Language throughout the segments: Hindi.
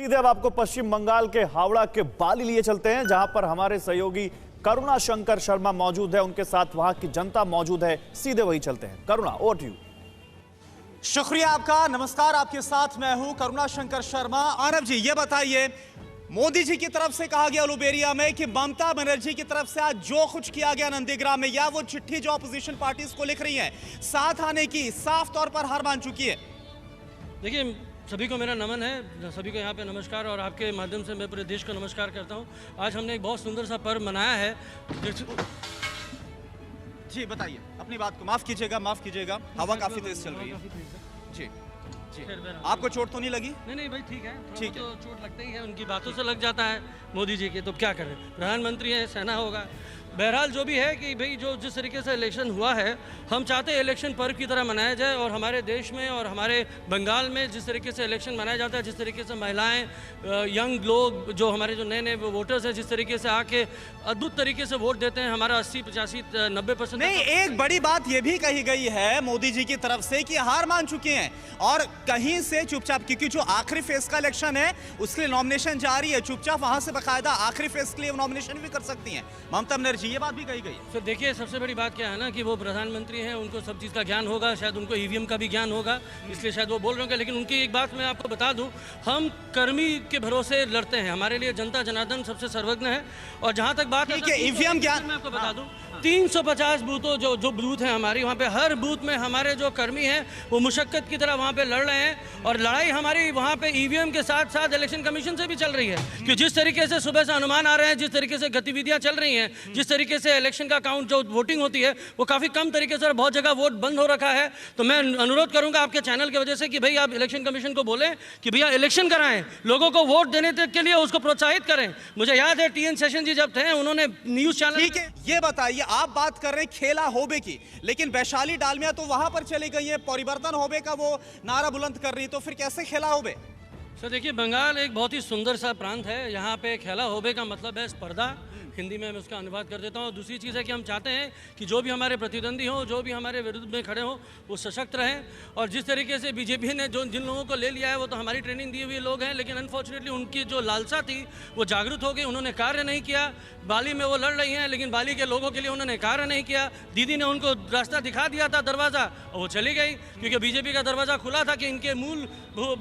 सीधे अब आपको पश्चिम बंगाल के हावड़ा के बाली लिए चलते हैं, जहां पर हमारे सहयोगी करुणा शंकर शर्मा मौजूद है, उनके साथ वहां की जनता मौजूद है। सीधे वही चलते हैं। करुणा, ओवर टू यू। शुक्रिया आपका। नमस्कार, आपके साथ मैं हूं करुणा शंकर शर्मा। आरव जी, ये बताइए, मोदी जी की तरफ से कहा गया लुबेरिया में कि ममता बनर्जी की तरफ से आज जो कुछ किया गया नंदीग्राम में, या वो चिट्ठी जो अपोजिशन पार्टीज को लिख रही हैं, साथ आने की साफ तौर पर हार मान चुकी है। देखिए, सभी को मेरा नमन है, सभी को यहाँ पे नमस्कार, और आपके माध्यम से मैं पूरे देश को नमस्कार करता हूँ। आज हमने एक बहुत सुंदर सा पर्व मनाया है। जी बताइए अपनी बात को। माफ कीजिएगा, हवा काफी तेज चल रही है। जी जी, आपको चोट तो नहीं लगी? नहीं भाई, ठीक है, ठीक है। तो चोट लगता ही है, उनकी बातों से लग जाता है मोदी जी के, तो क्या करें, प्रधानमंत्री है, सेना होगा। बहरहाल जो भी है कि भाई जो जिस तरीके से इलेक्शन हुआ है, हम चाहते हैं इलेक्शन पर्व की तरह मनाया जाए, और हमारे देश में और हमारे बंगाल में जिस तरीके से इलेक्शन मनाया जाता है, जिस तरीके से महिलाएं, यंग लोग, जो हमारे जो नए वोटर्स हैं, जिस तरीके से आके अद्भुत तरीके से वोट देते हैं, हमारा 80-85-90%। नहीं, एक बड़ी बात यह भी कही गई है मोदी जी की तरफ से कि हार मान चुके हैं और कहीं से चुपचाप, क्योंकि जो आखिरी फेज का इलेक्शन है उसके लिए नॉमिनेशन जारी है, चुपचाप वहां से बाकायदा आखिरी फेज के लिए नॉमिनेशन भी कर सकती हैं ममता बनर्जी, ये बात भी कही गई। तो देखिए, सबसे बड़ी बात क्या है ना कि वो प्रधानमंत्री हैं, उनको सब चीज़ का ज्ञान होगा, शायद उनको ईवीएम का भी ज्ञान होगा, इसलिए शायद वो बोल रहे होंगे। लेकिन उनकी एक बात मैं आपको बता दूं, हम कर्मी के भरोसे लड़ते हैं, हमारे लिए जनता जनार्दन सबसे सर्वज्ञ है। और जहां तक बात है ईवीएम ज्ञान, मैं आपको बता दूं, 350 बूथों जो बूथ हैं हमारी, वहाँ पे हर बूथ में हमारे जो कर्मी हैं वो मुशक्कत की तरह वहाँ पे लड़ रहे हैं, और लड़ाई हमारी वहाँ पे ईवीएम के साथ साथ इलेक्शन कमीशन से भी चल रही है। कि जिस तरीके से सुबह से अनुमान आ रहे हैं, जिस तरीके से गतिविधियाँ चल रही हैं, जिस तरीके से इलेक्शन का काउंट जो वोटिंग होती है वो काफ़ी कम तरीके से, बहुत जगह वोट बंद हो रखा है। तो मैं अनुरोध करूँगा आपके चैनल की वजह से कि भाई आप इलेक्शन कमीशन को बोलें कि भैया इलेक्शन कराएं, लोगों को वोट देने तक के लिए उसको प्रोत्साहित करें। मुझे याद है TN शेषन जी जब थे, उन्होंने न्यूज़ चैनल। ठीक है, ये बताइए, आप बात कर रहे हैं खेला होबे की, लेकिन वैशाली डालमिया तो वहां पर चली गई है, परिवर्तन होबे का वो नारा बुलंद कर रही, तो फिर कैसे खेला होबे? सर देखिए, बंगाल एक बहुत ही सुंदर सा प्रांत है, यहाँ पे खेला होबे का मतलब है स्पर्धा, हिंदी में मैं उसका अनुवाद कर देता हूँ। दूसरी चीज़ है कि हम चाहते हैं कि जो भी हमारे प्रतिद्वंदी हों, जो भी हमारे विरुद्ध में खड़े हों, वो सशक्त रहें। और जिस तरीके से बीजेपी ने जिन लोगों को ले लिया है, वो तो हमारी ट्रेनिंग दिए हुए लोग हैं, लेकिन अनफॉर्चुनेटली उनकी जो लालसा थी वो जागरूक हो गई, उन्होंने कार्य नहीं किया। बाली में वो लड़ रही हैं, लेकिन बाली के लोगों के लिए उन्होंने कार्य नहीं किया। दीदी ने उनको रास्ता दिखा दिया था, दरवाज़ा, और वो चली गई, क्योंकि बीजेपी का दरवाज़ा खुला था कि इनके मूल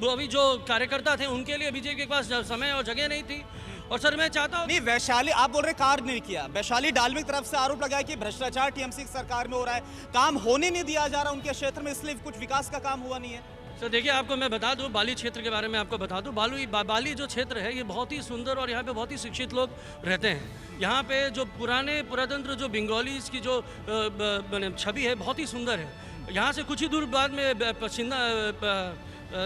अभी जो कार्यकर्ता थे उनके लिए बीजेपी के पास समय और जगह नहीं थी। और सर मैं चाहता हूँ, नहीं, वैशाली आप बोल रहे कार्य नहीं किया, वैशाली डालमिया की तरफ से आरोप लगाया कि भ्रष्टाचार TMC की सरकार में हो रहा है, काम होने नहीं दिया जा रहा उनके क्षेत्र में, इसलिए कुछ विकास का काम हुआ नहीं है। सर देखिए, आपको मैं बता दूं, बाली क्षेत्र के बारे में आपको बता दूं, बाली जो क्षेत्र है ये बहुत ही सुंदर, और यहाँ पे बहुत ही शिक्षित लोग रहते हैं। यहाँ पे जो पुरातंत्र जो बंगालीज की जो छवि है बहुत ही सुंदर है। यहाँ से कुछ ही दूर बाद में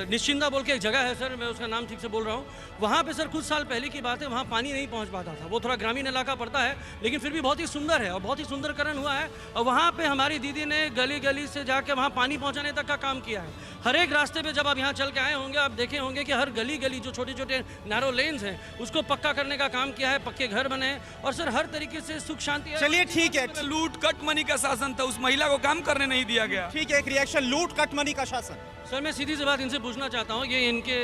निश्चिंदा बोल के एक जगह है सर, मैं उसका नाम ठीक से बोल रहा हूँ, वहाँ पे सर कुछ साल पहले की बात है, वहाँ पानी नहीं पहुँच पाता था, वो थोड़ा ग्रामीण इलाका पड़ता है, लेकिन फिर भी बहुत ही सुंदर है और बहुत ही सुंदरकरण हुआ है। और वहाँ पे हमारी दीदी ने गली गली से जाके वहाँ पानी पहुँचाने तक का काम किया है। हर एक रास्ते पे जब आप यहाँ चल के आए होंगे, आप देखे होंगे कि हर गली गली जो छोटे छोटे नैरो लेन्स हैं उसको पक्का करने का काम किया है, पक्के घर बने, और सर हर तरीके से सुख शांति। चलिए ठीक है, लूट कट मनी का शासन था, उस महिला को काम करने नहीं दिया गया। ठीक है, एक रिएक्शन, लूट कट मनी का शासन। सर मैं सीधी सी बात इनसे पूछना चाहता हूँ, ये इनके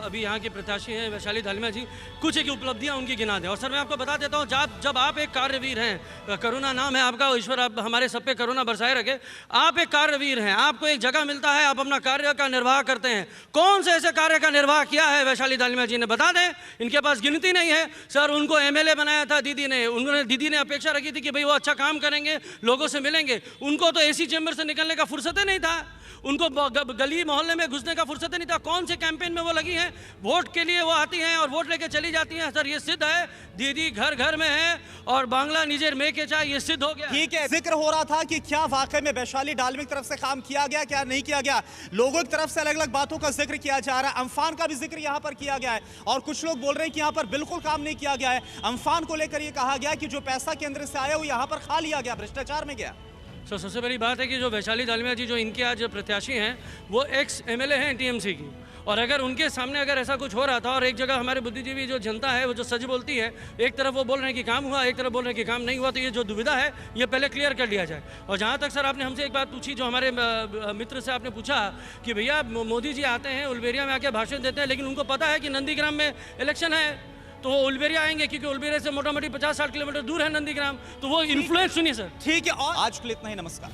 अभी यहाँ के प्रत्याशी हैं वैशाली डालमिया जी, कुछ एक उपलब्धियाँ उनकी गिना दें। और सर मैं आपको बता देता हूँ, जब आप एक कार्यवीर हैं, करुणा नाम है आपका, ईश्वर आप हमारे सब पे करुणा बरसाए रखे, आप एक कार्यवीर हैं, आपको एक जगह मिलता है, आप अपना कार्य का निर्वाह करते हैं। कौन से ऐसे कार्य का निर्वाह किया है वैशाली डालमिया जी ने, बता दें, इनके पास गिनती नहीं है। सर उनको MLA बनाया था दीदी ने अपेक्षा रखी थी कि भाई वो अच्छा काम करेंगे, लोगों से मिलेंगे, उनको तो AC चैम्बर से निकलने का फुर्सत ही नहीं था, उनको गली मोहल्ले में घुसने का फुर्सत नहीं था। कौन से कैंपेन में वो लगी हैं, वोट के लिए वो आती हैं और वोट लेके चली जाती हैं। सर ये सिद्ध है, दीदी घर घर में है और बांग्ला निजेर में के चाहे, ये सिद्ध हो गया। ठीक है, जिक्र हो रहा था कि क्या वाकई में वैशाली डालमिया की तरफ से काम किया गया, क्या नहीं किया गया, लोगों की तरफ से अलग अलग बातों का जिक्र किया जा रहा है। अम्फान का भी जिक्र यहाँ पर किया गया है, और कुछ लोग बोल रहे हैं कि यहाँ पर बिल्कुल काम नहीं किया गया है। अम्फान को लेकर ये कहा गया कि जो पैसा केंद्र से आया वो यहाँ पर खा लिया गया, भ्रष्टाचार में गया। सर सबसे पहली बात है कि जो वैशाली दालमिया जी जो इनके आज प्रत्याशी हैं वो एक्स एमएलए हैं टीएमसी की, और अगर उनके सामने अगर ऐसा कुछ हो रहा था और एक जगह हमारे बुद्धिजीवी जो जनता है वो जो सच बोलती है, एक तरफ वो बोल रहे हैं कि काम हुआ, एक तरफ बोल रहे हैं कि काम नहीं हुआ, तो ये जो दुविधा है ये पहले क्लियर कर लिया जाए। और जहाँ तक सर आपने हमसे एक बात पूछी, जो हमारे मित्र से आपने पूछा कि भैया मोदी जी आते हैं उलबेरिया में आके भाषण देते हैं, लेकिन उनको पता है कि नंदीग्राम में इलेक्शन है तो वो उलबेरिया आएंगे, क्योंकि उलबेरिया से मोटा मोटी 50-60 किलोमीटर दूर है नंदीग्राम, तो वो इन्फ्लुएंस सुनिए सर। ठीक है, और आज के लिए इतना ही, नमस्कार।